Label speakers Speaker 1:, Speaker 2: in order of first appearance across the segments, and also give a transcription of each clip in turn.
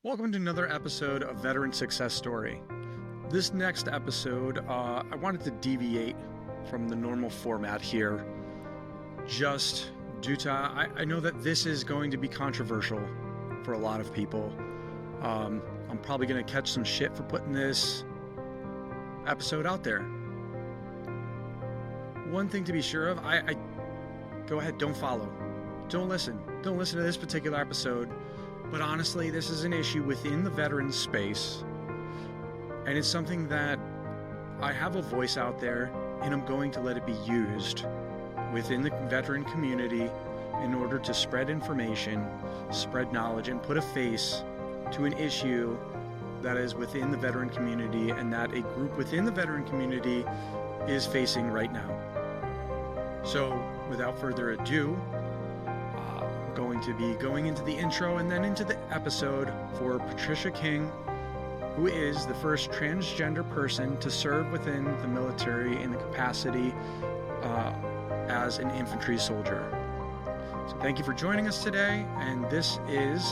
Speaker 1: Welcome to another episode of Veteran Success Story. This next episode, I wanted to deviate from the normal format here, just due to, I know that this is going to be controversial for a lot of people. I'm probably going to catch some shit for putting this episode out there. One thing to be sure of, I go ahead, don't follow. Don't listen to this particular episode. But honestly, this is an issue within the veteran space, and it's something that I have a voice out there, and I'm going to let it be used within the veteran community in order to spread information, spread knowledge, and put a face to an issue that is within the veteran community and that a group within the veteran community is facing right now. So, without further ado, going to be going into the intro and then into the episode for Patricia King, who is the first transgender person to serve within the military in the capacity as an infantry soldier. So thank you for joining us today, and this is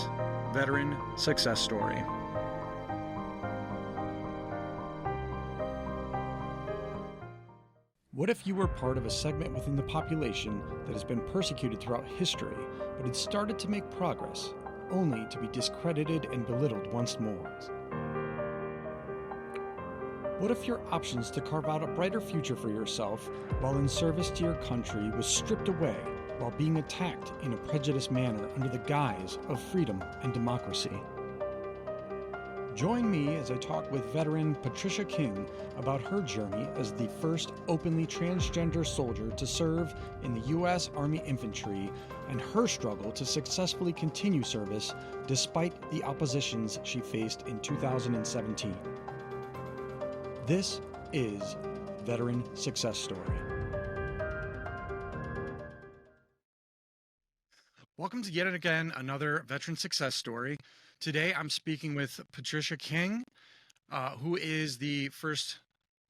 Speaker 1: Veteran Success Story. What if you were part of a segment within the population that has been persecuted throughout history, but had started to make progress, only to be discredited and belittled once more? What if your options to carve out a brighter future for yourself while in service to your country was stripped away while being attacked in a prejudiced manner under the guise of freedom and democracy? Join me as I talk with veteran Patricia King about her journey as the first openly transgender soldier to serve in the U.S. Army Infantry and her struggle to successfully continue service despite the oppositions she faced in 2017. This is Veteran Success Story. Welcome to yet again another Veteran Success Story. Today, I'm speaking with Patricia King, who is the first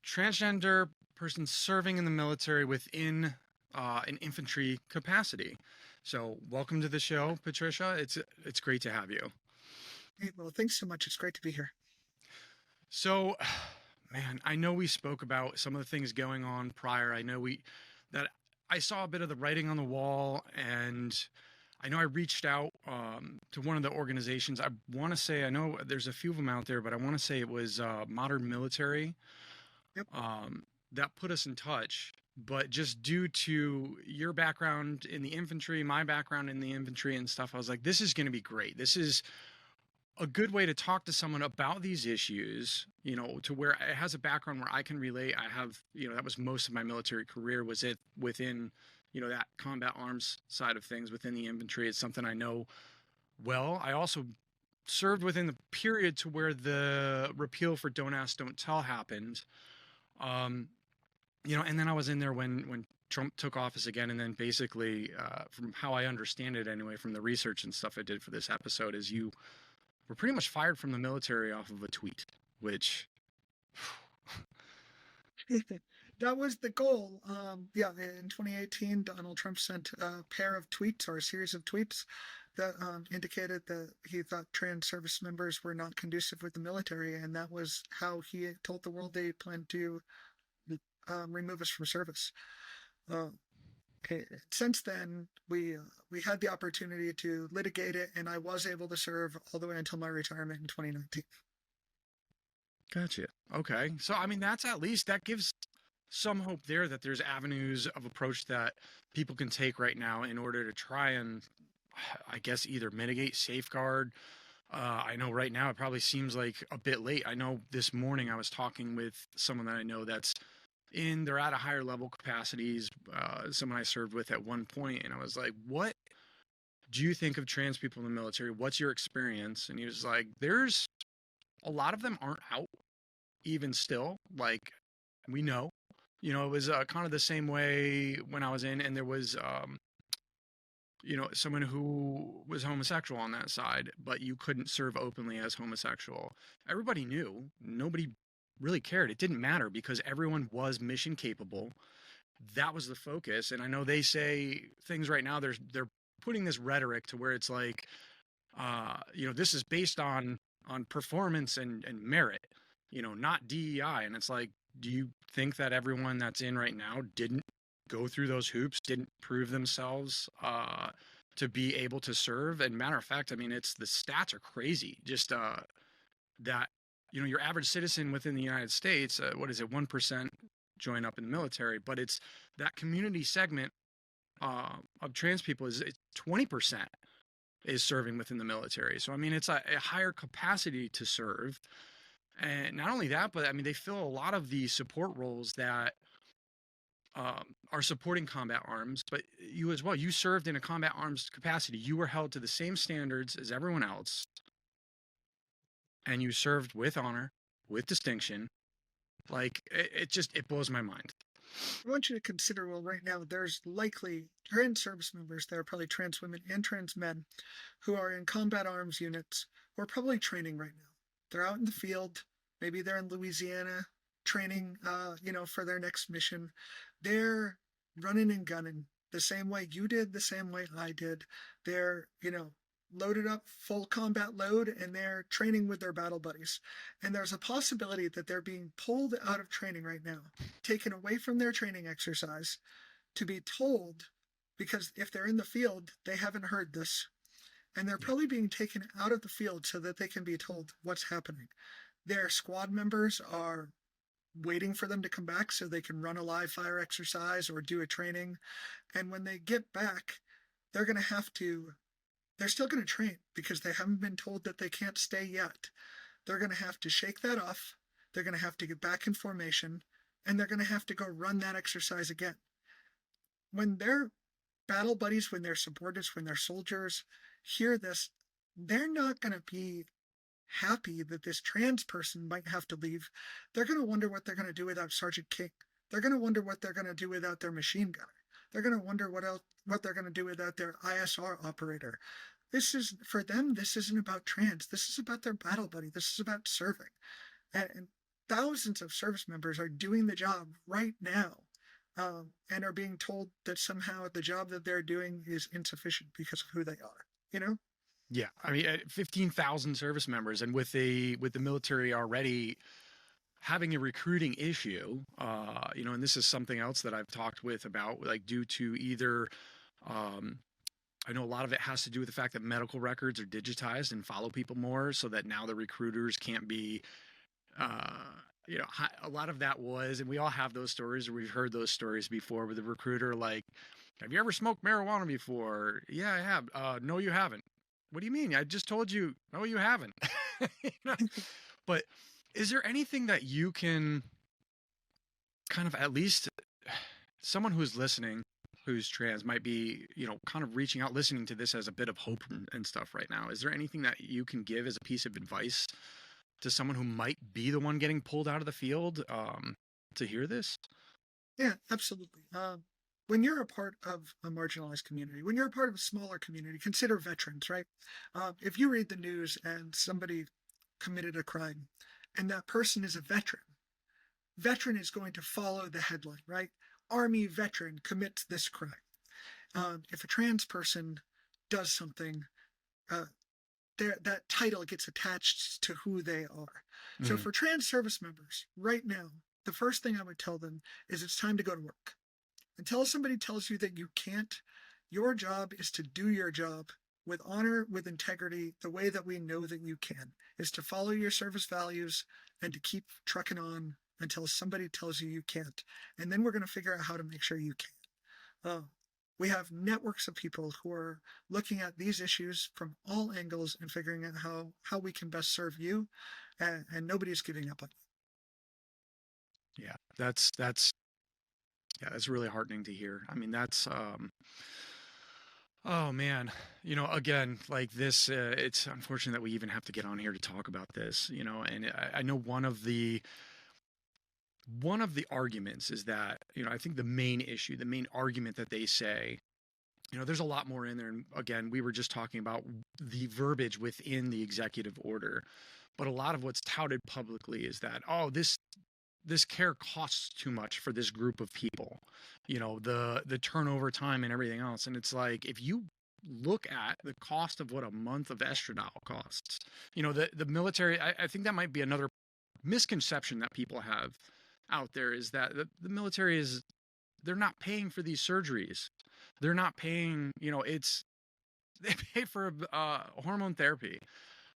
Speaker 1: transgender person serving in the military within an infantry capacity. So, welcome to the show, Patricia. It's great to have you.
Speaker 2: Hey, well, thanks so much. It's great to be here.
Speaker 1: So, man, I know we spoke about some of the things going on prior. I know that I saw a bit of the writing on the wall, and I know I reached out to one of the organizations. I want to say, I know there's a few of them out there, but I want to say it was Modern Military.
Speaker 2: Yep.
Speaker 1: That put us in touch. But just due to your background in the infantry, my background in the infantry and stuff, I was like, this is going to be great. This is a good way to talk to someone about these issues, to where it has a background where I can relate. I have, that was most of my military career was it within that combat arms side of things within the infantry. It's something I know well. I also served within the period to where the repeal for Don't Ask, Don't Tell happened. And then I was in there when Trump took office again. And then basically, from how I understand it anyway, from the research and stuff I did for this episode, is you were pretty much fired from the military off of a tweet, which...
Speaker 2: That was the goal. In 2018, Donald Trump sent a pair of tweets, or a series of tweets, that indicated that he thought trans service members were not conducive with the military, and that was how he told the world they planned to remove us from service. Since then, we had the opportunity to litigate it, and I was able to serve all the way until my retirement in 2019.
Speaker 1: Gotcha. Okay. So, I mean, that gives some hope there that there's avenues of approach that people can take right now in order to try and, I guess, either mitigate, safeguard. I know right now it probably seems like a bit late. I know this morning I was talking with someone that I know they're at a higher level capacities, someone I served with at one point, and I was like, what do you think of trans people in the military? What's your experience? And he was like, there's a lot of them aren't out even still. Like, we know, it was kind of the same way when I was in, and there was, someone who was homosexual on that side, but you couldn't serve openly as homosexual. Everybody knew. Nobody really cared. It didn't matter because everyone was mission capable. That was the focus. And I know they say things right now, they're putting this rhetoric to where it's like, this is based on performance and merit, not DEI. And it's like, do you think that everyone that's in right now didn't go through those hoops, didn't prove themselves to be able to serve? And matter of fact, I mean, the stats are crazy. Just that, your average citizen within the United States, what is it, 1% join up in the military, but it's that community segment of trans people is 20% is serving within the military. So, I mean, it's a higher capacity to serve. And not only that, but I mean, they fill a lot of the support roles that are supporting combat arms, but you as well, you served in a combat arms capacity. You were held to the same standards as everyone else, and you served with honor, with distinction. Like, it blows my mind.
Speaker 2: I want you to consider, well, right now, there's likely trans service members, there are probably trans women and trans men who are in combat arms units who are probably training right now. They're out in the field. Maybe they're in Louisiana training, for their next mission. They're running and gunning the same way you did, the same way I did. They're, loaded up full combat load, and they're training with their battle buddies. And there's a possibility that they're being pulled out of training right now, taken away from their training exercise to be told, because if they're in the field, they haven't heard this. And they're probably being taken out of the field so that they can be told what's happening. Their squad members are waiting for them to come back so they can run a live fire exercise or do a training. And when they get back, they're still going to train because they haven't been told that they can't stay yet. They're going to have to shake that off. They're going to have to get back in formation, and they're going to have to go run that exercise again. When their battle buddies, when their supporters, when their soldiers hear this, they're not going to be happy that this trans person might have to leave. They're going to wonder what they're going to do without Sergeant King. They're going to wonder what they're going to do without their machine gunner. They're going to wonder what they're going to do without their ISR operator. For them, this isn't about trans. This is about their battle buddy. This is about serving. And thousands of service members are doing the job right now, and are being told that somehow the job that they're doing is insufficient because of who they are,
Speaker 1: Yeah. I mean, 15,000 service members, and with the military already having a recruiting issue, and this is something else that I've talked with about, like, due to either, I know a lot of it has to do with the fact that medical records are digitized and follow people more, so that now the recruiters can't be, a lot of that was, and we all have those stories, or we've heard those stories before, with the recruiter, like, have you ever smoked marijuana before? Yeah, I have. No, you haven't. What do you mean? I just told you, no, you haven't. But is there anything that you can kind of, at least someone who's listening, who's trans, might be, kind of reaching out, listening to this as a bit of hope and stuff right now? Is there anything that you can give as a piece of advice to someone who might be the one getting pulled out of the field to hear this?
Speaker 2: Yeah, absolutely. When you're a part of a marginalized community, when you're a part of a smaller community, consider veterans, right? If you read the news and somebody committed a crime and that person is a veteran is going to follow the headline, right? Army veteran commits this crime. If a trans person does something, that title gets attached to who they are. Mm-hmm. So for trans service members right now, the first thing I would tell them is it's time to go to work. Until somebody tells you that you can't, your job is to do your job with honor, with integrity, the way that we know that you can, is to follow your service values and to keep trucking on until somebody tells you you can't. And then we're going to figure out how to make sure you can. We have networks of people who are looking at these issues from all angles and figuring out how we can best serve you, and nobody's giving up on you.
Speaker 1: Yeah, that's really heartening to hear. I mean, that's, oh man, again, like this, it's unfortunate that we even have to get on here to talk about this, and I know one of the arguments is that, I think the main argument that they say, there's a lot more in there. And again, we were just talking about the verbiage within the executive order, but a lot of what's touted publicly is that, oh, this care costs too much for this group of people, the turnover time and everything else. And it's like, if you look at the cost of what a month of estradiol costs. The military, I think that might be another misconception that people have out there, is that the military they're not paying for these surgeries. They're not paying, they pay for hormone therapy,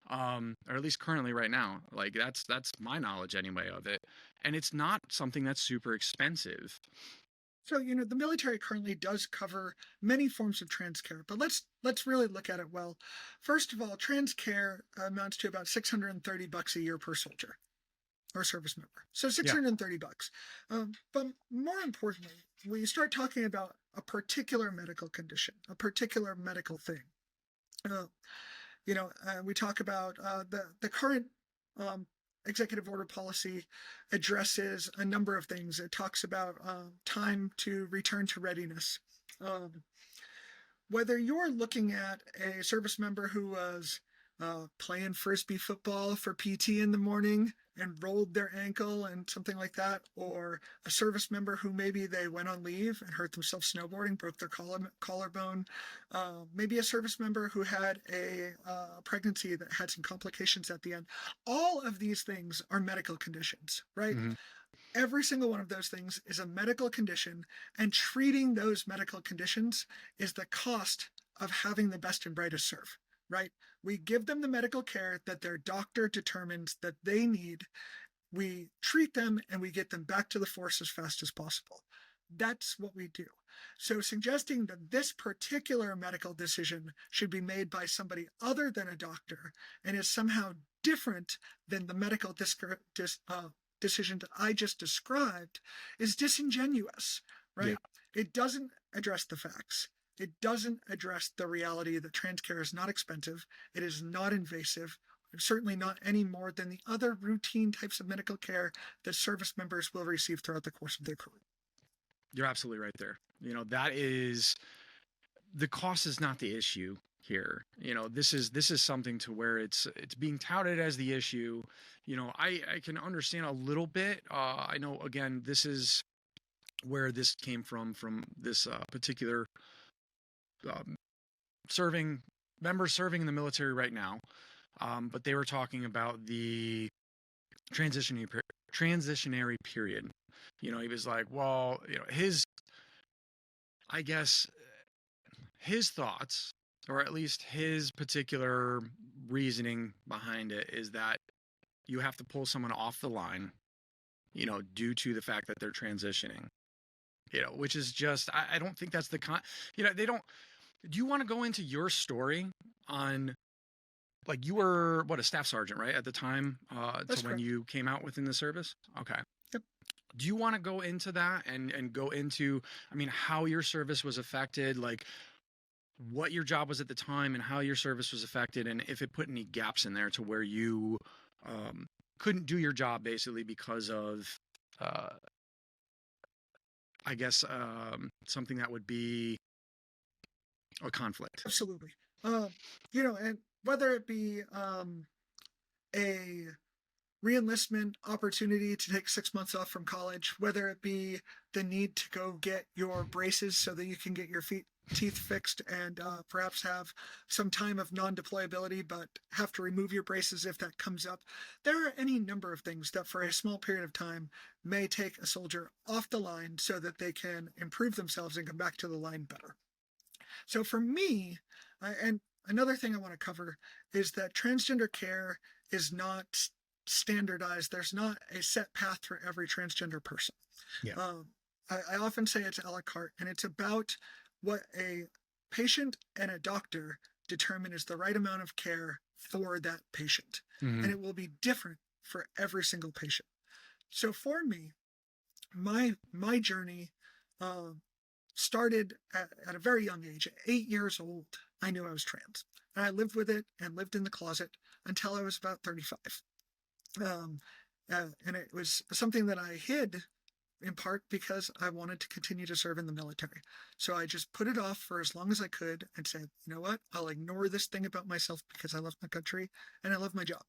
Speaker 1: or at least currently right now. Like that's my knowledge anyway of it. And it's not something that's super expensive.
Speaker 2: So, the military currently does cover many forms of trans care, but let's really look at it well. First of all, trans care amounts to about $630 a year per soldier or service member. So $630. But more importantly, when you start talking about a particular medical condition, a particular medical thing, we talk about the current executive order policy addresses a number of things. It talks about time to return to readiness. Whether you're looking at a service member who was playing frisbee football for PT in the morning and rolled their ankle and something like that, or a service member who maybe they went on leave and hurt themselves snowboarding, broke their collarbone, maybe a service member who had a pregnancy that had some complications at the end. All of these things are medical conditions, right? Mm-hmm. Every single one of those things is a medical condition, and treating those medical conditions is the cost of having the best and brightest serve. Right? We give them the medical care that their doctor determines that they need. We treat them and we get them back to the force as fast as possible. That's what we do. So suggesting that this particular medical decision should be made by somebody other than a doctor and is somehow different than the medical decision that I just described is disingenuous, right? Yeah. It doesn't address the facts. It doesn't address the reality that trans care is not expensive. It is not invasive, certainly not any more than the other routine types of medical care that service members will receive throughout the course of their career.
Speaker 1: You're absolutely right there. That is, the cost is not the issue here. This is something to where it's being touted as the issue. I can understand a little bit. I know, again, this is where this came from this particular members serving in the military right now, but they were talking about the transitionary period. He was like, well, his thoughts, or at least his particular reasoning behind it, is that you have to pull someone off the line, due to the fact that they're transitioning, which is just, I don't think that's they don't. Do you want to go into your story on, like, you were, a staff sergeant, right, at the time, to when you came out within the service? Okay.
Speaker 2: Yep.
Speaker 1: Do you want to go into that and go into, how your service was affected, like what your job was at the time and how your service was affected, and if it put any gaps in there to where you couldn't do your job basically because of, something that would be a conflict?
Speaker 2: Absolutely. And whether it be a reenlistment opportunity to take 6 months off from college, whether it be the need to go get your braces so that you can get your teeth fixed and perhaps have some time of non-deployability, but have to remove your braces if that comes up. There are any number of things that for a small period of time may take a soldier off the line so that they can improve themselves and come back to the line better. So for me, and another thing I want to cover is that transgender care is not standardized. There's not a set path for every transgender person.
Speaker 1: Yeah.
Speaker 2: I often say it's a la carte, and it's about what a patient and a doctor determine is the right amount of care for that patient. Mm-hmm. And it will be different for every single patient. So for me, my journey started at a very young age. At 8 years old, I knew I was trans. And I lived with it and lived in the closet until I was about 35. And it was something that I hid in part because I wanted to continue to serve in the military. So I just put it off for as long as I could and said, you know what, I'll ignore this thing about myself because I love my country and I love my job.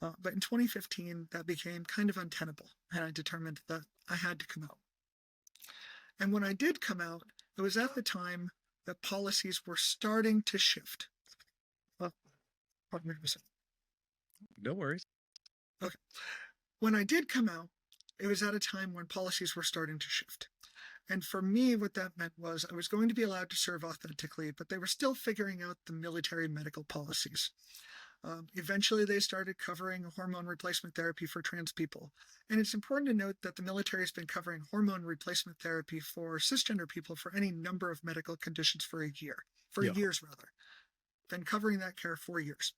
Speaker 2: But in 2015, that became kind of untenable, and I determined that I had to come out. And when I did come out, it was at the time that policies were starting to shift. Pardon me for a second.
Speaker 1: No worries.
Speaker 2: Okay. When I did come out, it was at a time when policies were starting to shift. And for me, what that meant was I was going to be allowed to serve authentically, but they were still figuring out the military medical policies. Eventually, they started covering hormone replacement therapy for trans people. And it's important to note that the military has been covering hormone replacement therapy for cisgender people for any number of medical conditions for a year, for
Speaker 1: Yeah.
Speaker 2: years rather. Been covering that care for years.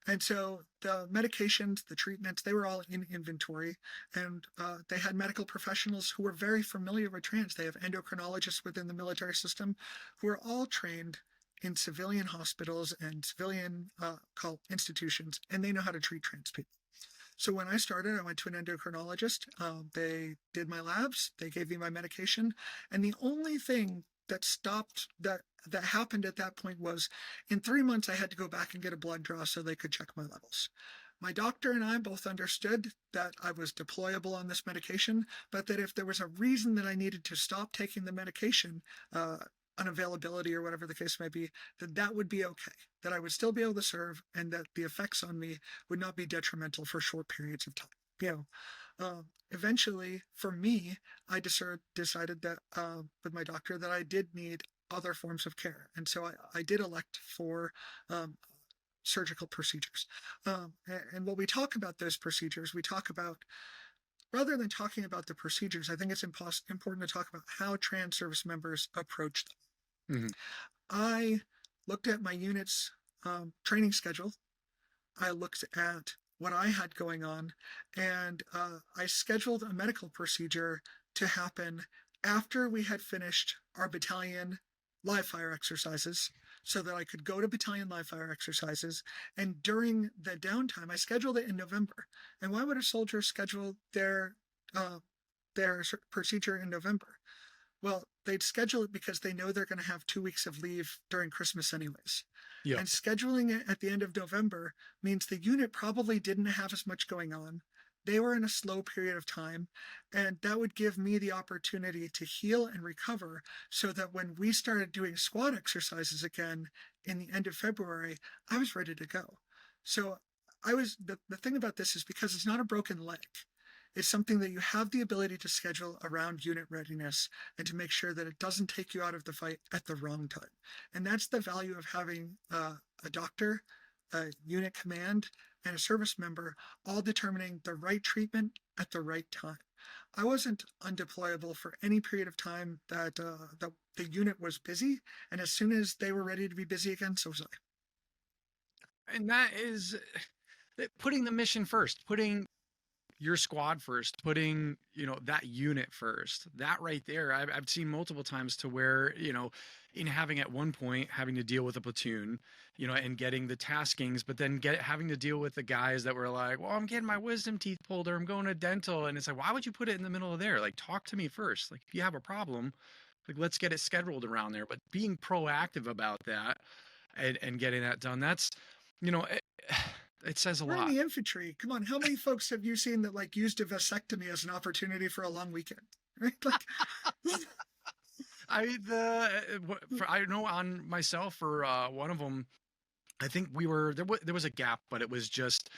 Speaker 2: And so the medications, the treatments, they were all in inventory. And they had medical professionals who were very familiar with trans. They have endocrinologists within the military system who are all trained in civilian hospitals and civilian institutions, and they know how to treat trans people. So when I started, I went to an endocrinologist. They did my labs. They gave me my medication. And the only thing that stopped that happened at that point was in 3 months, I had to go back and get a blood draw so they could check my levels. My doctor and I both understood that I was deployable on this medication, but that if there was a reason that I needed to stop taking the medication, unavailability or whatever the case may be, that would be okay, that I would still be able to serve and that the effects on me would not be detrimental for short periods of time. Eventually, for me, I decided that with my doctor that I did need other forms of care. And so I did elect for surgical procedures. And when we talk about those procedures, we talk about, rather than talking about the procedures, I think it's important to talk about how trans service members approach them.
Speaker 1: Mm-hmm.
Speaker 2: I looked at my unit's training schedule. I looked at what I had going on, and I scheduled a medical procedure to happen after we had finished our battalion live fire exercises so that I could go to battalion live fire exercises. And during the downtime, I scheduled it in November. And why would a soldier schedule their procedure in November? Well, they'd schedule it because they know they're going to have 2 weeks of leave during Christmas anyways.
Speaker 1: Yeah.
Speaker 2: And scheduling it at the end of November means the unit probably didn't have as much going on. They were in a slow period of time, and that would give me the opportunity to heal and recover so that when we started doing squad exercises again in the end of February, I was ready to go. So the thing about this is because it's not a broken leg. It's something that you have the ability to schedule around unit readiness and to make sure that it doesn't take you out of the fight at the wrong time. And that's the value of having a doctor, a unit command, and a service member all determining the right treatment at the right time. I wasn't undeployable for any period of time that the unit was busy. And as soon as they were ready to be busy again, so was I.
Speaker 1: And that is putting the mission first, putting your squad first, putting, that unit first. That right there, I've seen multiple times to where, in having at one point having to deal with a platoon, and getting the taskings, but then having to deal with the guys that were like, well, I'm getting my wisdom teeth pulled or I'm going to dental. And it's like, why would you put it in the middle of there? Like, talk to me first. Like, if you have a problem, like, let's get it scheduled around there. But being proactive about that and getting that done, that's, it says a lot.
Speaker 2: We're in the infantry. Come on, how many folks have you seen that used a vasectomy as an opportunity for a long weekend? Right?
Speaker 1: I know on myself for one of them, I think there was a gap, but it was just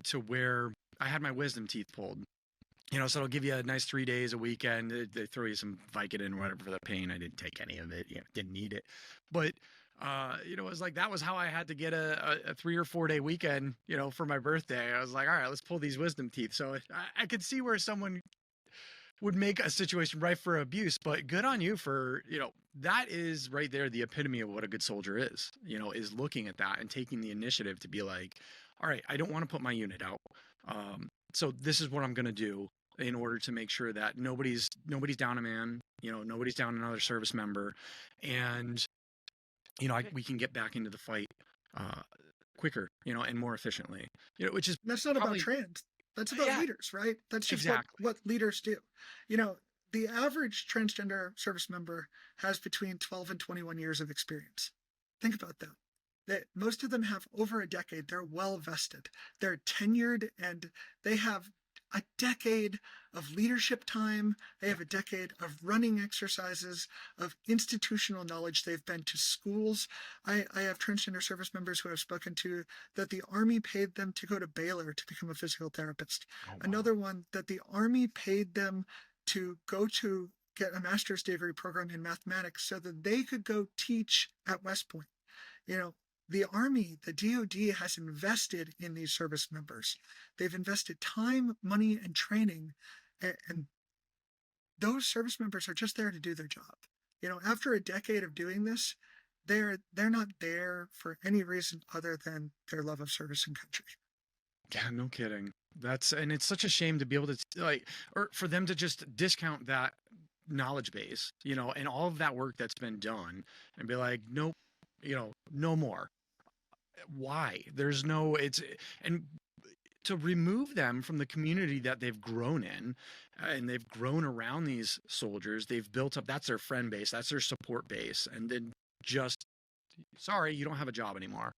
Speaker 1: to where I had my wisdom teeth pulled. So it'll give you a nice 3 days a weekend. They throw you some Vicodin or whatever for the pain. I didn't take any of it. Didn't need it. But it was like that was how I had to get a 3 or 4 day weekend, for my birthday. I was like, all right, let's pull these wisdom teeth. So I could see where someone would make a situation ripe for abuse, but good on you for, that is right there the epitome of what a good soldier is looking at that and taking the initiative to be like, all right, I don't want to put my unit out. So this is what I'm going to do in order to make sure that nobody's down a man, nobody's down another service member. And, we can get back into the fight quicker, and more efficiently, which is
Speaker 2: that's not about trans. That's about leaders, right? That's just what leaders do. The average transgender service member has between 12 and 21 years of experience. Think about that. Most of them have over a decade. They're well vested. They're tenured, and they have a decade of leadership time. They have a decade of running exercises, of institutional knowledge. They've been to schools. I have transgender service members who I've spoken to that the Army paid them to go to Baylor to become a physical therapist.
Speaker 1: Oh, wow.
Speaker 2: Another one that the Army paid them to go to get a master's degree program in mathematics so that they could go teach at West Point. You know, the Army, the DoD has invested in these service members. They've invested time, money, and training, and those service members are just there to do their job. You know, after a decade of doing this, they're not there for any reason other than their love of service and country.
Speaker 1: Yeah, no kidding. And it's such a shame to be able to like, or for them to just discount that knowledge base, and all of that work that's been done and be like, nope, no more. Why? And to remove them from the community that they've grown in, and they've grown around these soldiers, they've built up, that's their friend base, that's their support base. And then just, sorry, you don't have a job anymore.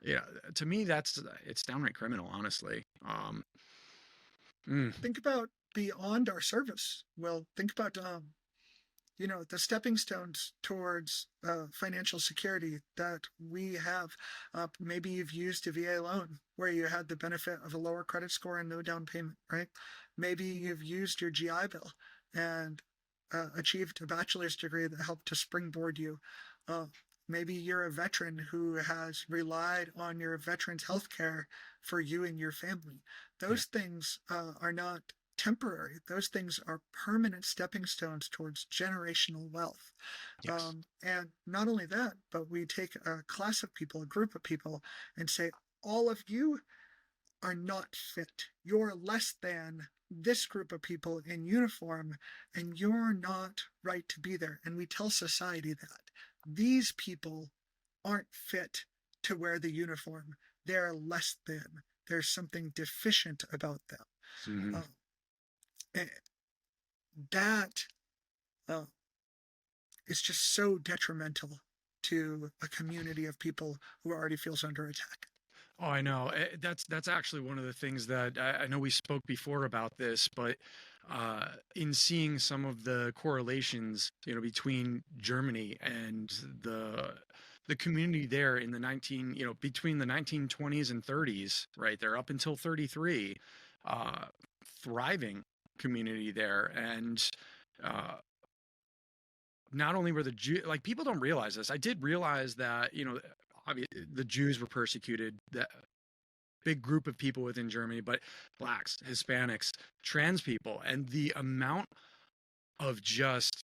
Speaker 1: Yeah, to me, it's downright criminal, honestly.
Speaker 2: Think about beyond our service. Well, think about the stepping stones towards financial security that we have. Maybe you've used a VA loan where you had the benefit of a lower credit score and no down payment, right? Maybe you've used your GI Bill and achieved a bachelor's degree that helped to springboard you. Maybe you're a veteran who has relied on your veterans' health care for you and your family. Those things are not temporary. Those things are permanent stepping stones towards generational wealth.
Speaker 1: Yes.
Speaker 2: And not only that, but we take a class of people, a group of people, and say, all of you are not fit. You're less than this group of people in uniform, and you're not right to be there. And we tell society that these people aren't fit to wear the uniform. They're less than. There's something deficient about them.
Speaker 1: Mm-hmm.
Speaker 2: That is just so detrimental to a community of people who already feels under attack.
Speaker 1: Oh, I know. That's actually one of the things that I know we spoke before about this, but in seeing some of the correlations, between Germany and the community there in the between the 1920s and 30s, right there up until 33, thriving community there. And not only were the Jews, like, people don't realize this. I did realize that, the Jews were persecuted, that big group of people within Germany, but blacks, Hispanics, trans people, and the amount of just,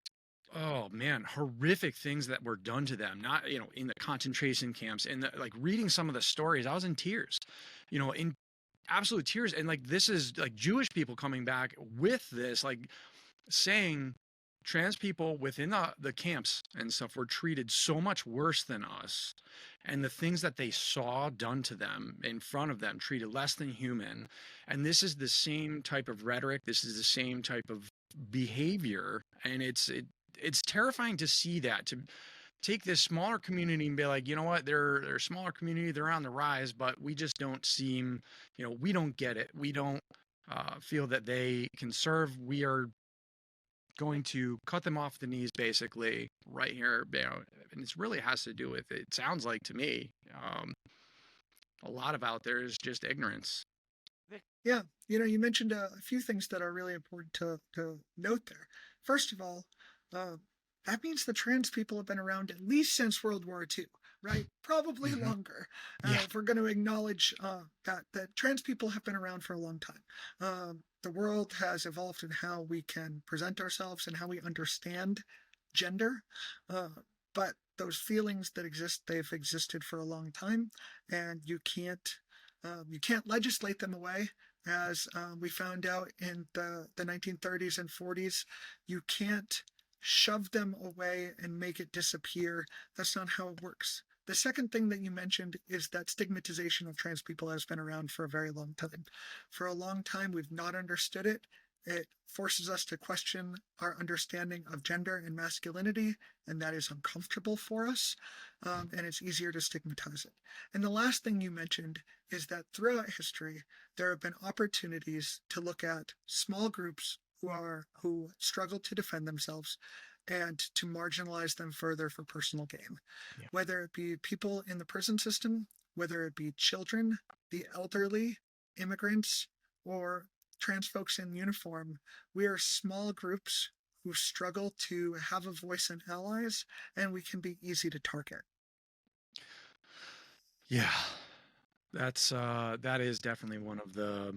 Speaker 1: oh man, horrific things that were done to them, not, in the concentration camps, and like reading some of the stories, I was in tears, in absolute tears. And like, this is like Jewish people coming back with this, like saying trans people within the camps and stuff were treated so much worse than us, and the things that they saw done to them in front of them, treated less than human. And this is the same type of rhetoric, this is the same type of behavior, and it's terrifying to see that, to take this smaller community and be like, you know what, they're a smaller community, they're on the rise, but we just don't seem, we don't get it, we don't feel that they can serve, we are going to cut them off the knees, basically, right here. And it really has to do with, it sounds like to me, a lot of out there is just ignorance.
Speaker 2: Yeah, you mentioned a few things that are really important to note there. First of all, that means the trans people have been around at least since World War II, right? Probably longer. If we're going to acknowledge that trans people have been around for a long time. The world has evolved in how we can present ourselves and how we understand gender. But those feelings that exist, they've existed for a long time, and you can't legislate them away. As we found out in the 1930s and 40s, you can't shove them away and make it disappear. That's not how it works. The second thing that you mentioned is that stigmatization of trans people has been around for a very long time. For a long time, we've not understood it, It forces us to question our understanding of gender and masculinity, and that is uncomfortable for us, and it's easier to stigmatize it. And the last thing you mentioned is that throughout history, there have been opportunities to look at small groups who struggle to defend themselves and to marginalize them further for personal gain,
Speaker 1: Yeah.
Speaker 2: whether it be people in the prison system, whether it be children, the elderly, immigrants, or trans folks in uniform. We are small groups who struggle to have a voice and allies, and we can be easy to target.
Speaker 1: Yeah. That is definitely one of the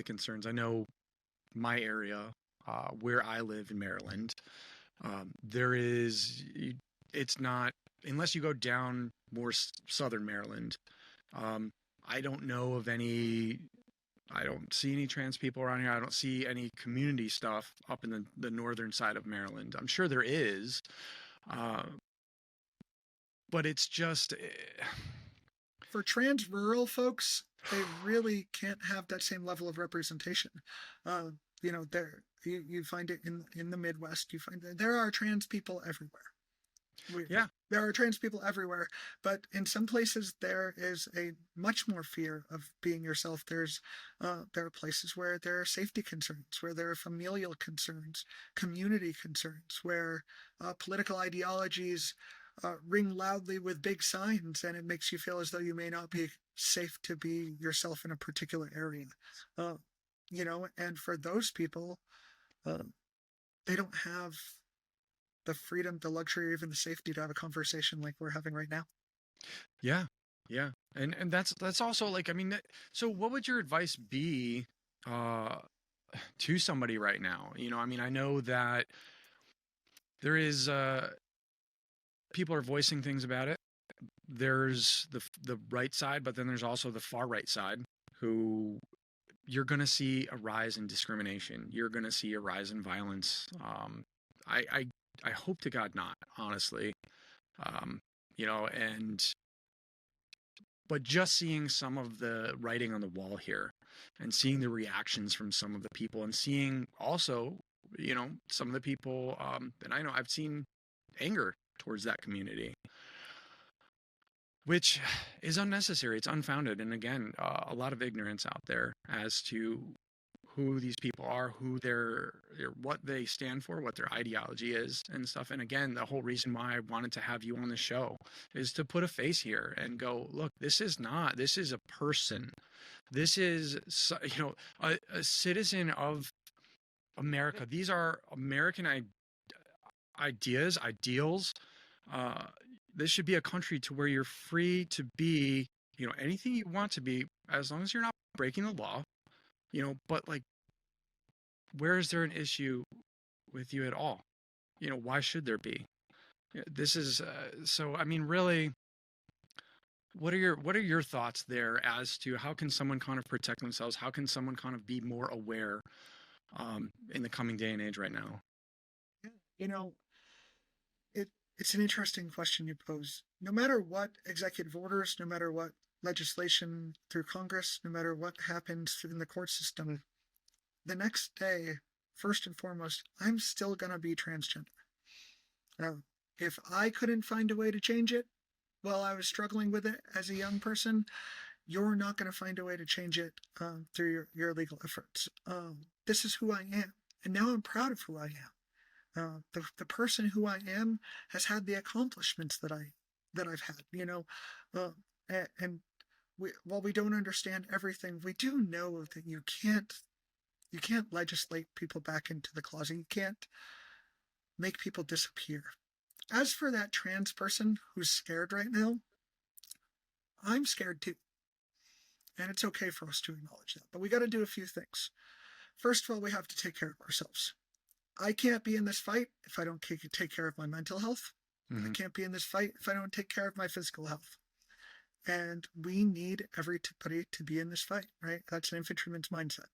Speaker 1: concerns. I know my area, where I live in Maryland, there is, it's not, unless you go down more southern Maryland, um, I don't know of any, I don't see any trans people around here. I don't see any community stuff up in the northern side of Maryland. I'm sure there is, uh, but it's just,
Speaker 2: For trans rural folks, they really can't have that same level of representation. There you find it in the Midwest. You find that there are trans people everywhere.
Speaker 1: yeah,
Speaker 2: There are trans people everywhere, but in some places there is a much more fear of being yourself. There are places where there are safety concerns, where there are familial concerns, community concerns, where political ideologies ring loudly with big signs, and it makes you feel as though you may not be safe to be yourself in a particular area. Uh, and for those people, uh, they don't have the freedom, the luxury, or even the safety to have a conversation like we're having right now.
Speaker 1: yeah, yeah. And that's also like, I mean, so what would your advice be, uh, to somebody right now? I mean, I know that there is, people are voicing things about it. There's the right side, but then there's also the far right side, who you're going to see a rise in discrimination. You're going to see a rise in violence. I, I, I hope to God not, honestly. Um, and but just seeing some of the writing on the wall here, and seeing the reactions from some of the people, and seeing also, some of the people, and I know I've seen anger towards that community, which is unnecessary. It's unfounded. And again, a lot of ignorance out there as to who these people are, what they stand for, what their ideology is, and stuff. And again, the whole reason why I wanted to have you on the show is to put a face here and go, look, this is a person. This is, a citizen of America. These are American ideas, ideals. Uh, this should be a country to where you're free to be, anything you want to be, as long as you're not breaking the law, but like, where is there an issue with you at all? Why should there be? This is, so, I mean, really, what are your thoughts there as to how can someone kind of protect themselves? How can someone kind of be more aware, in the coming day and age right now?
Speaker 2: You know, it's an interesting question you pose. No matter what executive orders, no matter what legislation through Congress, no matter what happens in the court system, the next day, first and foremost, I'm still going to be transgender. Now, if I couldn't find a way to change it while I was struggling with it as a young person, you're not going to find a way to change it through your legal efforts. This is who I am. And now I'm proud of who I am. The person who I am has had the accomplishments that I've had, uh, and while we don't understand everything, we do know that you can't legislate people back into the closet. You can't make people disappear. As for that trans person who's scared right now, I'm scared too. And it's okay for us to acknowledge that. But we got to do a few things. First of all, we have to take care of ourselves. I can't be in this fight if I don't take care of my mental health. I can't be in this fight if I don't take care of my physical health. And we need everybody to be in this fight, right? That's an infantryman's mindset.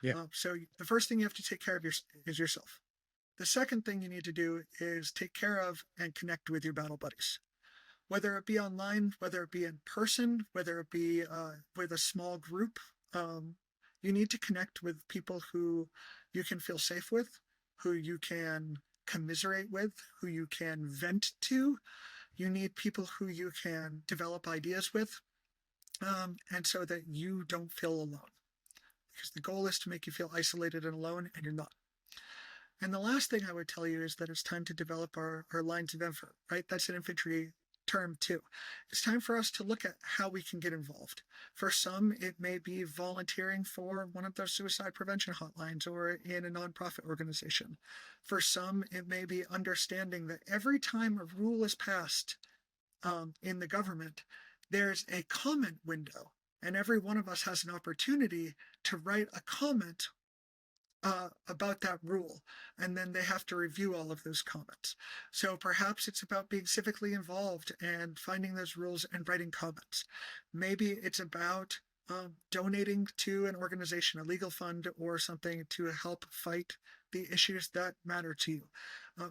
Speaker 1: Yeah.
Speaker 2: So the first thing you have to take care of is yourself. The second thing you need to do is take care of and connect with your battle buddies, whether it be online, whether it be in person, whether it be with a small group. You need to connect with people who you can feel safe with, who you can commiserate with, who you can vent to. You need people who you can develop ideas with, and so that you don't feel alone. Because the goal is to make you feel isolated and alone, and you're not. And the last thing I would tell you is that it's time to develop our lines of effort, right? That's an infantry term too. It's time for us to look at how we can get involved. For some, it may be volunteering for one of those suicide prevention hotlines or in a nonprofit organization. For some, it may be understanding that every time a rule is passed in the government, there's a comment window, and every one of us has an opportunity to write a comment about that rule, and then they have to review all of those comments. So perhaps it's about being civically involved and finding those rules and writing comments. Maybe it's about donating to an organization, a legal fund or something to help fight the issues that matter to you.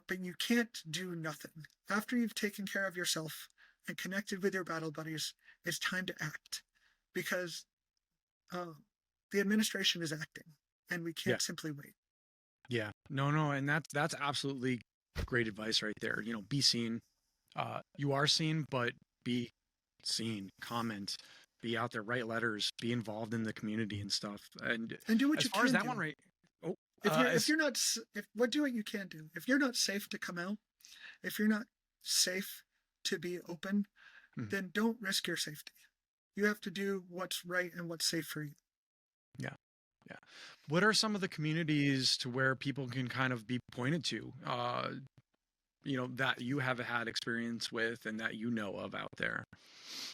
Speaker 2: But you can't do nothing. After you've taken care of yourself and connected with your battle buddies, it's time to act, because the administration is acting, and we can't simply wait.
Speaker 1: Yeah. No, and that's absolutely great advice right there. You know, be seen. You are seen, but be seen. Comment. Be out there. Write letters. Be involved in the community and stuff. And
Speaker 2: do what
Speaker 1: as
Speaker 2: you
Speaker 1: far
Speaker 2: can
Speaker 1: as that
Speaker 2: do.
Speaker 1: one, right? Oh,
Speaker 2: if you're not, do what you can do. If you're not safe to come out, if you're not safe to be open, then don't risk your safety. You have to do what's right and what's safe for you.
Speaker 1: Yeah. What are some of the communities to where people can kind of be pointed to, you know, that you have had experience with and that you know of out there?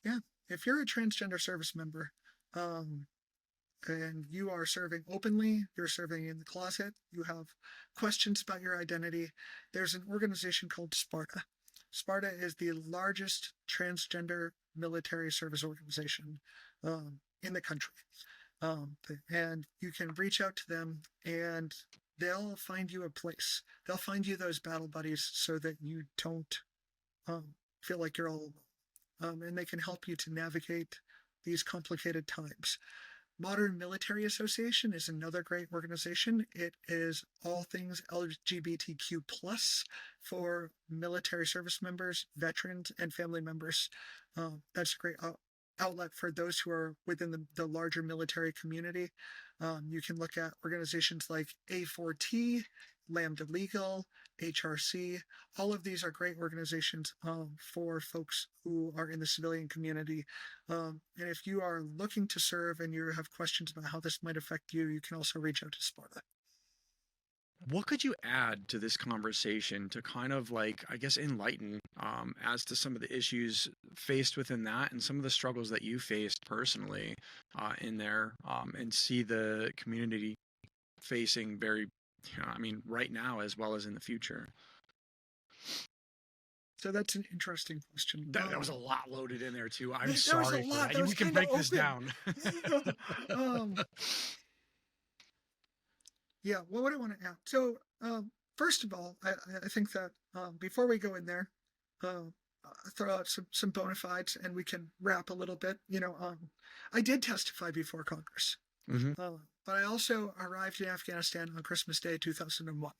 Speaker 2: Yeah. If you're a transgender service member, and you are serving openly, you're serving in the closet, you have questions about your identity, there's an organization called Sparta. Sparta is the largest transgender military service organization in the country. And you can reach out to them, and they'll find you a place. They'll find you those battle buddies so that you don't feel like you're all alone. And they can help you to navigate these complicated times. Modern Military Association is another great organization. It is all things LGBTQ plus for military service members, veterans, and family members. That's a great outlet for those who are within the larger military community. You can look at organizations like A4T, Lambda Legal, HRC. All of these are great organizations for folks who are in the civilian community. And if you are looking to serve and you have questions about how this might affect you, you can also reach out to Sparta.
Speaker 1: What could you add to this conversation to kind of like, I guess, enlighten as to some of the issues faced within that and some of the struggles that you faced personally in there, and see the community facing very, I mean, right now as well as in the future?
Speaker 2: So that's an interesting question.
Speaker 1: That was a lot loaded in there too. I'm
Speaker 2: there
Speaker 1: sorry
Speaker 2: was a
Speaker 1: for
Speaker 2: lot.
Speaker 1: that. We can break this down.
Speaker 2: Yeah, what would I want to add? So, first of all, I think that before we go in there, throw out some bona fides, and we can wrap a little bit. You know, I did testify before Congress, but I also arrived in Afghanistan on Christmas Day 2001.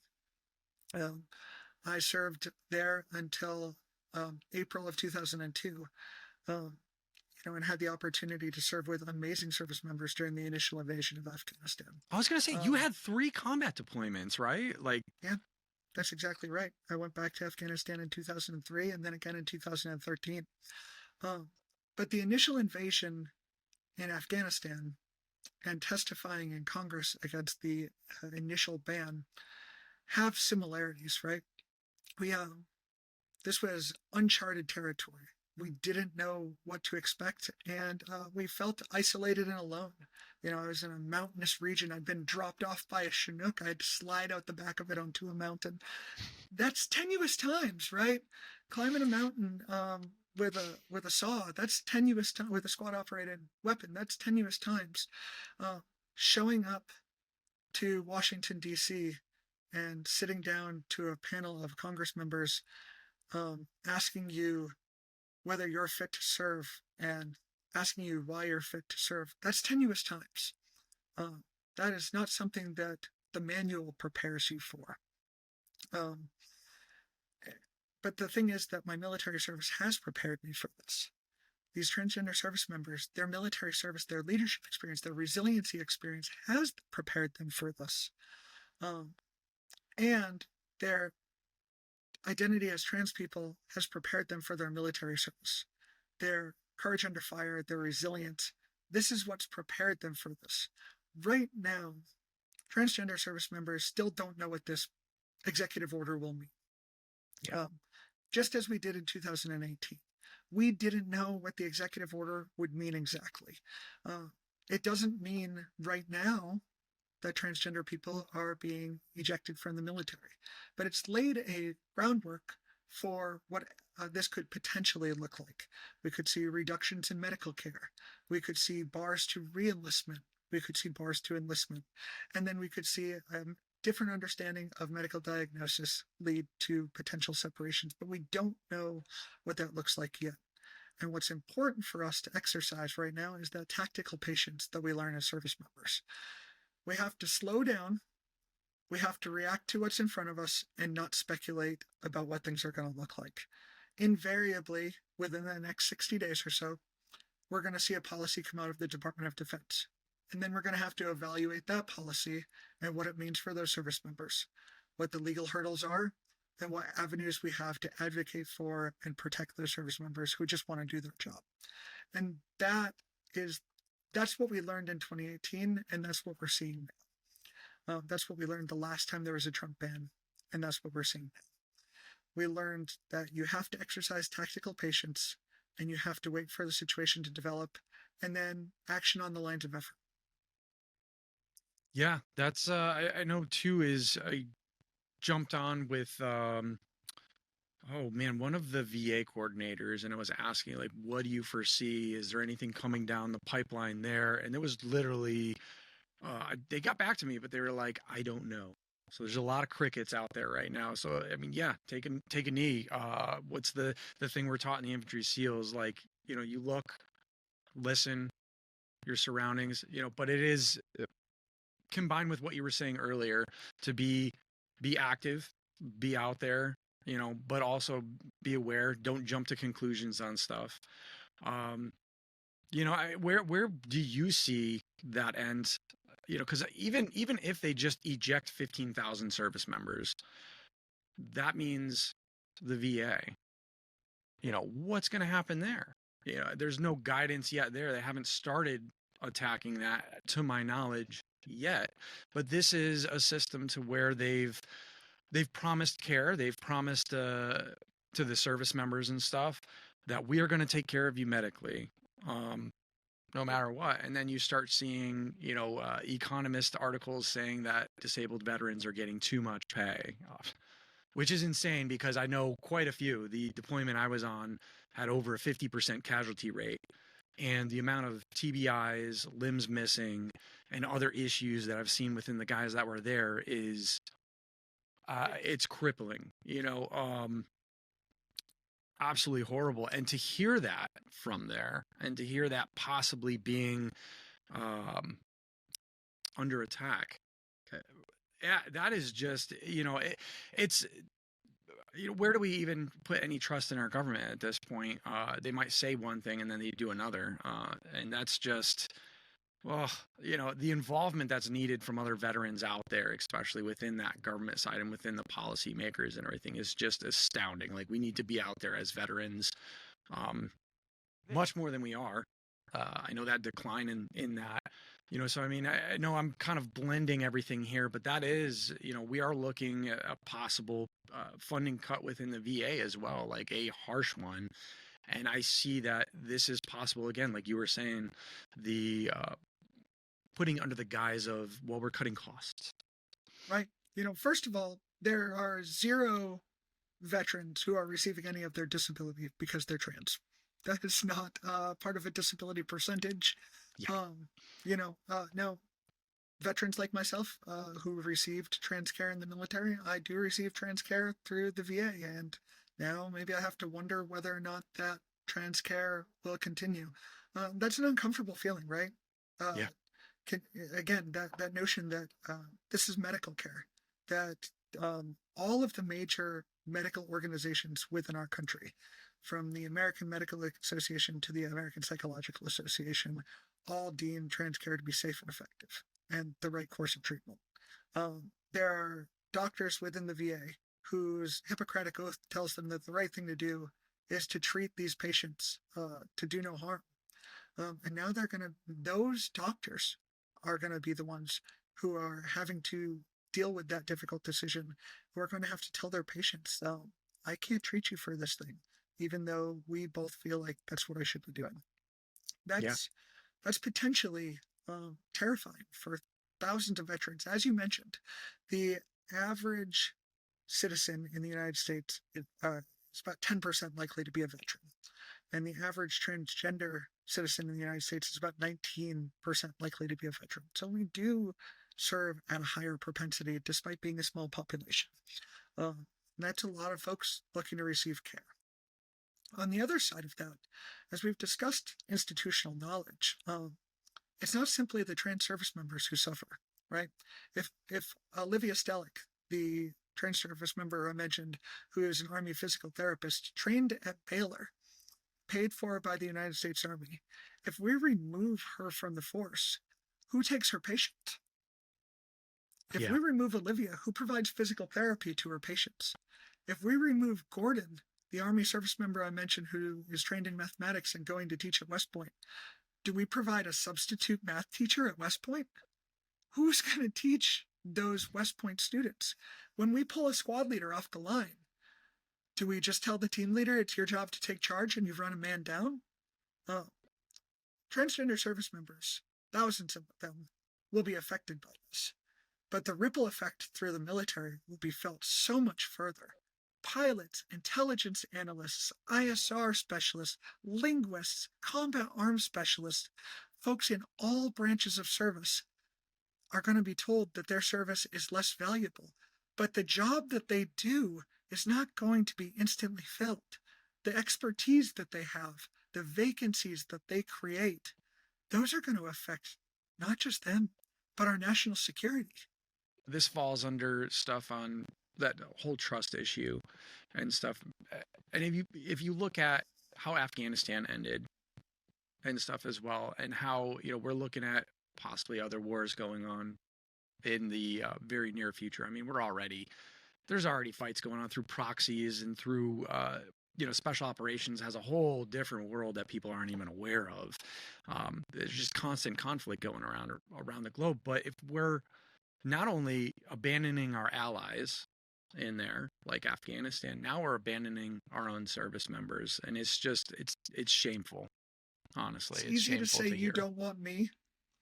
Speaker 2: I served there until April of 2002. And had the opportunity to serve with amazing service members during the initial invasion of Afghanistan.
Speaker 1: I was going to say, you had 3 combat deployments, right? Like,
Speaker 2: yeah, that's exactly right. I went back to Afghanistan in 2003 and then again in 2013. But the initial invasion in Afghanistan and testifying in Congress against the initial ban have similarities, right? This was uncharted territory. We didn't know what to expect, and we felt isolated and alone. I was in a mountainous region. I'd been dropped off by a Chinook. I had to slide out the back of it onto a mountain. That's tenuous times, right? Climbing a mountain with a saw, that's tenuous time. With a squad-operated weapon, that's tenuous times. Showing up to Washington, D.C., and sitting down to a panel of Congress members asking you whether you're fit to serve and asking you why you're fit to serve. That's tenuous times. That is not something that the manual prepares you for. Um, but the thing is that my military service has prepared me for this. These transgender service members, their military service, their leadership experience, their resiliency experience has prepared them for this. And their identity as trans people has prepared them for their military service. Their courage under fire, their resilience, this is what's prepared them for this. Right now, transgender service members still don't know what this executive order will mean.
Speaker 1: Yeah.
Speaker 2: Just as we did in 2018. We didn't know what the executive order would mean exactly. It doesn't mean right now that transgender people are being ejected from the military, but it's laid a groundwork for what this could potentially look like. We could see reductions in medical care. We could see bars to re-enlistment. We could see bars to enlistment. And then we could see different understanding of medical diagnosis lead to potential separations, but we don't know what that looks like yet. And what's important for us to exercise right now is that tactical patience that we learn as service members. We have to slow down. We have to react to what's in front of us and not speculate about what things are going to look like. Invariably, within the next 60 days or so, we're going to see a policy come out of the Department of Defense. And then we're going to have to evaluate that policy and what it means for those service members, what the legal hurdles are, and what avenues we have to advocate for and protect those service members who just want to do their job. And that's what we learned in 2018, and that's what we're seeing now. That's what we learned the last time there was a Trump ban, and that's what we're seeing now. We learned that you have to exercise tactical patience, and you have to wait for the situation to develop, and then action on the lines of effort.
Speaker 1: Yeah, that's I know too. Is I jumped on with oh man, one of the VA coordinators, and I was asking like, what do you foresee? Is there anything coming down the pipeline there? And it was literally they got back to me, but they were like, I don't know. So there's a lot of crickets out there right now. So I mean, yeah, take a knee. What's the thing we're taught in the infantry SEALs? Like, you know, you look, listen, your surroundings, you know, but it is combined with what you were saying earlier to be active, be out there, you know, but also be aware. Don't jump to conclusions on stuff. You know, where do you see that end? You know, because even if they just eject 15,000 service members, that means the VA. You know, what's going to happen there? You know, there's no guidance yet there. They haven't started attacking that, to my knowledge, yet. But this is a system to where they've promised care. They've promised to the service members and stuff that we are going to take care of you medically, no matter what. And then you start seeing, you know, economist articles saying that disabled veterans are getting too much pay, which is insane because I know quite a few. The deployment I was on had over a 50% casualty rate. And the amount of TBIs, limbs missing, and other issues that I've seen within the guys that were there is it's crippling, you know, absolutely horrible. And to hear that from there, and to hear that possibly being under attack, yeah, that is just, you know, it's, you know, where do we even put any trust in our government at this point? They might say one thing and then they do another, and that's just, well, you know, the involvement that's needed from other veterans out there, especially within that government side and within the policymakers and everything, is just astounding. Like, we need to be out there as veterans, much more than we are. I know that decline in that, you know, so I mean, I know I'm kind of blending everything here, but that is, you know, we are looking at a possible funding cut within the VA as well, like a harsh one. And I see that this is possible again, like you were saying, the putting under the guise of, well, we're cutting costs.
Speaker 2: Right. You know, first of all, there are 0 veterans who are receiving any of their disability because they're trans. That is not part of a disability percentage.
Speaker 1: Yeah.
Speaker 2: You know, no, veterans like myself who received trans care in the military, I do receive trans care through the VA. And now maybe I have to wonder whether or not that trans care will continue. That's an uncomfortable feeling, right?
Speaker 1: Yeah.
Speaker 2: can, again, that notion that this is medical care, that all of the major medical organizations within our country, from the American Medical Association to the American Psychological Association, all deem trans care to be safe and effective and the right course of treatment. There are doctors within the VA whose Hippocratic oath tells them that the right thing to do is to treat these patients to do no harm. And now those doctors are going to be the ones who are having to deal with that difficult decision, who are going to have to tell their patients, I can't treat you for this thing, even though we both feel like that's what I should be doing.
Speaker 1: Yeah.
Speaker 2: That's potentially terrifying for thousands of veterans. As you mentioned, the average citizen in the United States is about 10% likely to be a veteran. And the average transgender citizen in the United States is about 19% likely to be a veteran. So we do serve at a higher propensity despite being a small population. That's a lot of folks looking to receive care. On the other side of that, as we've discussed institutional knowledge, it's not simply the trans service members who suffer, right? If Olivia Stellick, the trans service member I mentioned, who is an Army physical therapist, trained at Baylor, paid for by the United States Army, if we remove her from the force, who takes her patient? If we remove Olivia, who provides physical therapy to her patients? If we remove Gordon, the Army service member I mentioned who is trained in mathematics and going to teach at West Point, do we provide a substitute math teacher at West Point? Who's going to teach those West Point students? When we pull a squad leader off the line, do we just tell the team leader it's your job to take charge and you've run a man down? Transgender service members, thousands of them, will be affected by this. But the ripple effect through the military will be felt so much further. Pilots, intelligence analysts, ISR specialists, linguists, combat arms specialists, folks in all branches of service are going to be told that their service is less valuable. But the job that they do is not going to be instantly filled. The expertise that they have, the vacancies that they create, those are going to affect not just them, but our national security.
Speaker 1: This falls under stuff on that whole trust issue and stuff. And if you look at how Afghanistan ended and stuff as well, and how, we're looking at possibly other wars going on in the very near future. I mean, there's already fights going on through proxies and through, special operations has a whole different world that people aren't even aware of. There's just constant conflict going around the globe. But if we're not only abandoning our allies in there, like Afghanistan, now we're abandoning our own service members. And it's shameful, honestly.
Speaker 2: It's easy to say you don't want me.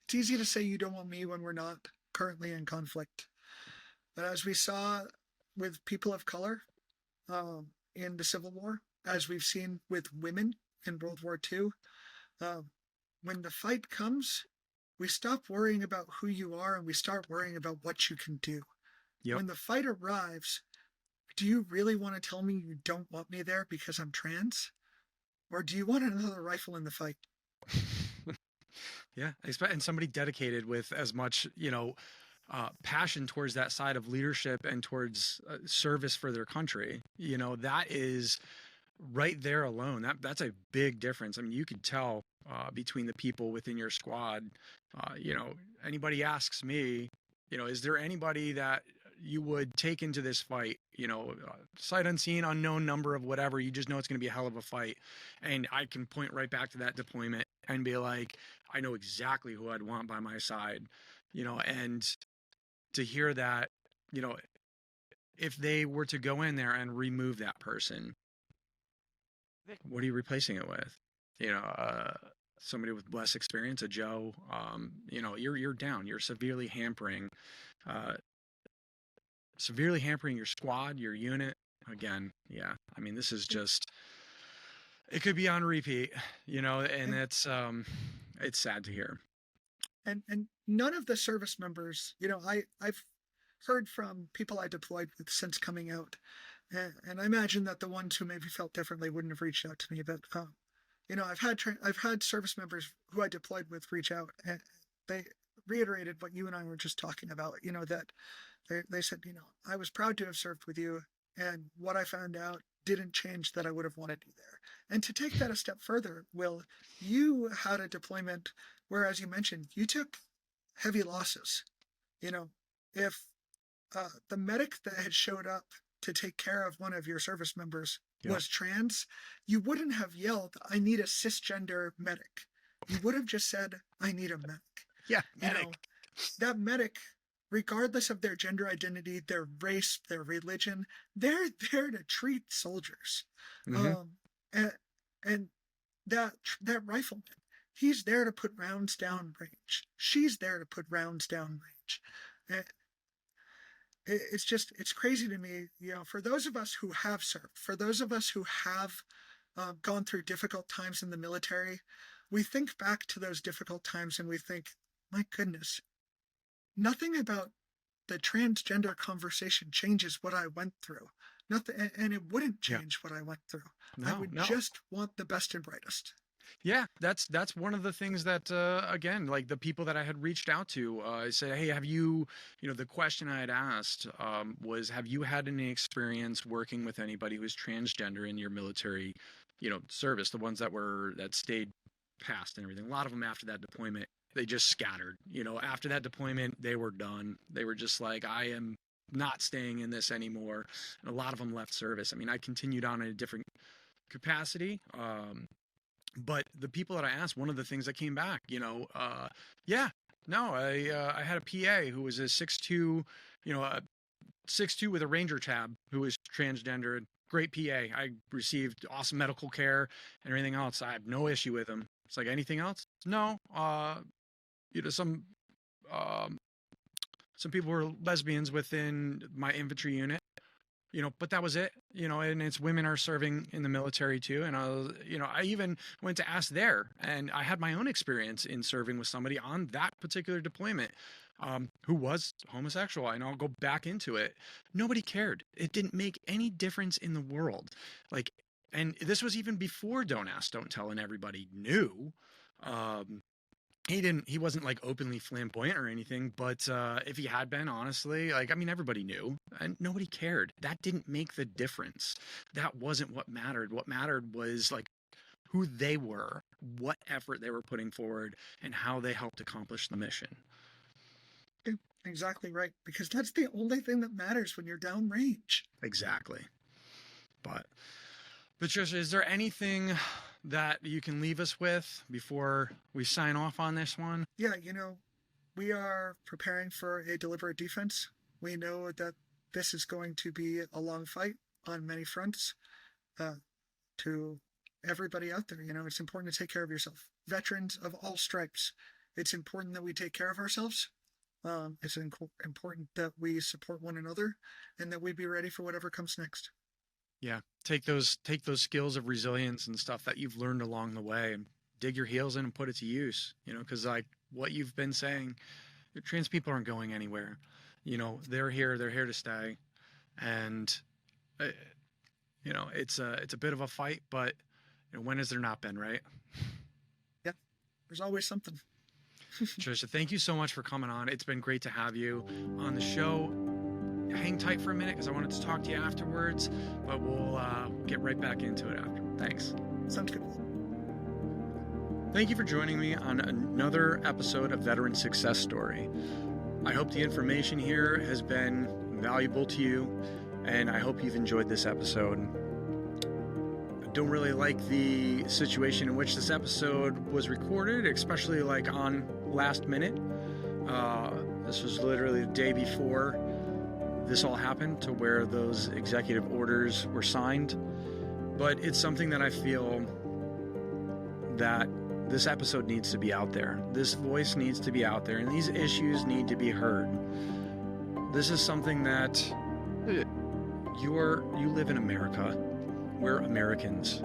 Speaker 2: It's easy to say you don't want me when we're not currently in conflict. But as we saw with people of color in the Civil War, as we've seen with women in World War II, when the fight comes, we stop worrying about who you are and we start worrying about what you can do. Yep. When the fight arrives, do you really want to tell me you don't want me there because I'm trans? Or do you want another rifle in the fight?
Speaker 1: Yeah, and somebody dedicated with as much, passion towards that side of leadership and towards service for their country. That is right there alone. That's a big difference. I mean, you could tell between the people within your squad. Anybody asks me, is there anybody that you would take into this fight? Sight unseen, unknown number of whatever. You just know it's going to be a hell of a fight, and I can point right back to that deployment and be like, I know exactly who I'd want by my side, and to hear that, if they were to go in there and remove that person, what are you replacing it with? Somebody with less experience, a Joe, you're down. You're severely hampering your squad, your unit. Again, yeah. I mean, this is just, it could be on repeat, and it's sad to hear.
Speaker 2: And none of the service members, I've heard from people I deployed with since coming out, and I imagine that the ones who maybe felt differently wouldn't have reached out to me, but I've had service members who I deployed with reach out, and reiterated what you and I were just talking about, that they said, I was proud to have served with you, and what I found out didn't change that I would have wanted you there. And to take that a step further, Will, you had a deployment where, as you mentioned, you took heavy losses. If the medic that had showed up to take care of one of your service members was trans, you wouldn't have yelled, "I need a cisgender medic." You would have just said, "I need a medic."
Speaker 1: Yeah, medic.
Speaker 2: That medic, regardless of their gender identity, their race, their religion, they're there to treat soldiers. And that rifleman, he's there to put rounds down range. She's there to put rounds down range. It's crazy to me, for those of us who have served, for those of us who have gone through difficult times in the military, we think back to those difficult times and we think, my goodness, nothing about the transgender conversation changes what I went through. Nothing, and it wouldn't change what I went through. I would just want the best and brightest.
Speaker 1: Yeah, that's one of the things that, again, like the people that I had reached out to, I said, hey, have you, the question I had asked was, have you had any experience working with anybody who is transgender in your military, service, the ones that stayed past and everything. A lot of them after that deployment, they just scattered. After that deployment, they were done. They were just like, I am not staying in this anymore. And a lot of them left service. I mean, I continued on in a different capacity. But the people that I asked, one of the things that came back, I had a PA who was a 6'2", 6'2" with a Ranger tab who was transgender. Great PA. I received awesome medical care and everything else. I have no issue with him. It's like, anything else? No. Some people were lesbians within my infantry unit. But that was it, and it's women are serving in the military too. And I even went to ask there, and I had my own experience in serving with somebody on that particular deployment, who was homosexual. And I'll go back into it. Nobody cared. It didn't make any difference in the world. And this was even before Don't Ask, Don't Tell, and everybody knew. He wasn't like openly flamboyant or anything, but if he had been, honestly, everybody knew and nobody cared. That didn't make the difference. That wasn't what mattered. What mattered was who they were, what effort they were putting forward, and how they helped accomplish the mission.
Speaker 2: Exactly right, because that's the only thing that matters when you're downrange.
Speaker 1: Exactly. But Patricia, is there anything that you can leave us with before we sign off on this one?
Speaker 2: Yeah, we are preparing for a deliberate defense. We know that this is going to be a long fight on many fronts. To everybody out there, it's important to take care of yourself. Veterans of all stripes, it's important that we take care of ourselves. It's important that we support one another and that we be ready for whatever comes next.
Speaker 1: Yeah, take those skills of resilience and stuff that you've learned along the way and dig your heels in and put it to use, because what you've been saying, trans people aren't going anywhere. They're here to stay. And, it's a bit of a fight, but when has there not been, right?
Speaker 2: Yeah, there's always something.
Speaker 1: Trisha, thank you so much for coming on. It's been great to have you on the show. Hang tight for a minute because I wanted to talk to you afterwards, but we'll get right back into it after. Thanks.
Speaker 2: Sounds good.
Speaker 1: Thank you for joining me on another episode of Veteran Success Story. I hope the information here has been valuable to you, and I hope you've enjoyed this episode. I don't really like the situation in which this episode was recorded, especially on last minute. This was literally the day before this all happened, to where those executive orders were signed. But it's something that I feel that this episode needs to be out there. This voice needs to be out there, and these issues need to be heard. This is something that you live in America. We're Americans.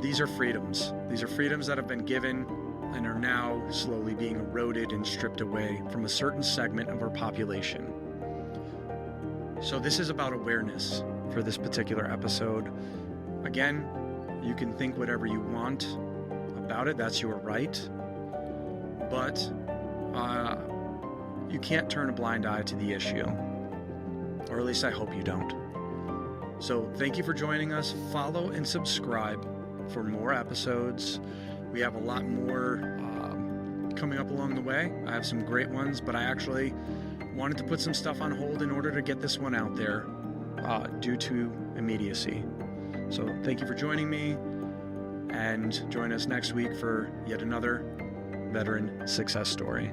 Speaker 1: These are freedoms. These are freedoms that have been given and are now slowly being eroded and stripped away from a certain segment of our population. So this is about awareness for this particular episode. Again, you can think whatever you want about it. That's your right. but you can't turn a blind eye to the issue, or at least I hope you don't. So thank you for joining us. Follow and subscribe for more episodes. We have a lot more coming up along the way. I have some great ones, but I actually wanted to put some stuff on hold in order to get this one out there due to immediacy. So thank you for joining me, and join us next week for yet another veteran success story.